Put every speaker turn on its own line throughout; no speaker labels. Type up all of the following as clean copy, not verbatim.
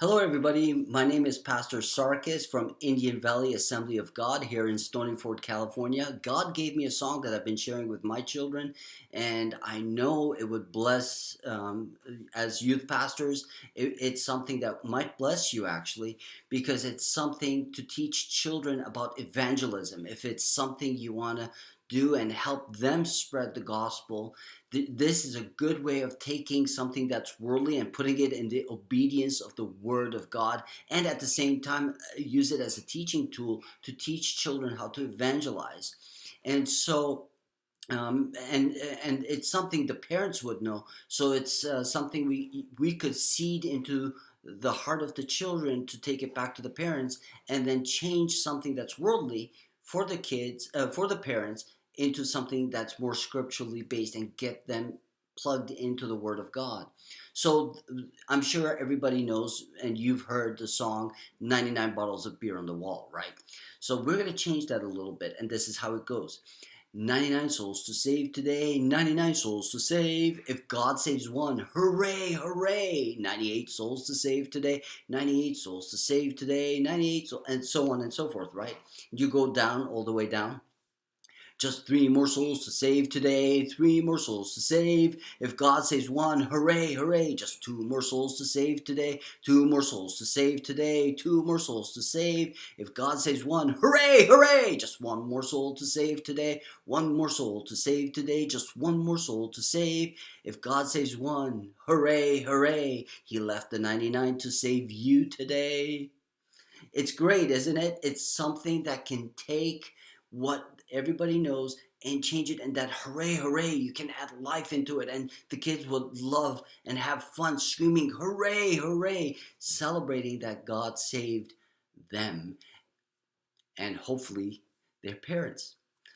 Hello, everybody. My name is Pastor Sarkis from Indian Valley Assembly of God here in Stonyford, California. God gave me a song that I've been sharing with my children, and I know it would bless, as youth pastors, it's something that might bless you actually, because it's something to teach children about evangelism. If it's something you want to do and help them spread the gospel, this is a good way of taking something that's worldly and putting it in the obedience of the Word of God, and at the same time use it as a teaching tool to teach children how to evangelize. And so and it's something the parents would know. So it's something we could seed into the heart of the children to take it back to the parents, and then change something that's worldly for the kids, for the parents, into something that's more scripturally based and get them plugged into the Word of God. So I'm sure everybody knows, and you've heard the song 99 Bottles of Beer on the Wall, right? So we're going to change that a little bit, and this is how it goes. 99 souls to save today, 99 souls to save. If God saves one, hooray, hooray. 98 souls to save today, 98 souls to save today, 98 souls, and so on and so forth, right? You go down, all the way down. Just three more souls to save today, three more souls to save. If God saves one, hooray, hooray. Just two more souls to save today, two more souls to save today, two more souls to save. If God saves one, hooray, hooray. Just one more soul to save today, one more soul to save today, just one more soul to save. If God saves one, hooray, hooray. He left the 99 to save you today. It's great, isn't it? It's something that can take what everybody knows and change it, and that hooray, hooray, you can add life into it, and the kids would love and have fun screaming hooray, hooray, celebrating that God saved them and hopefully their parents.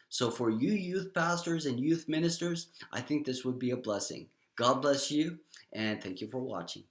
So for you youth pastors and youth ministers, I think this would be a blessing. God bless you, and thank you for watching.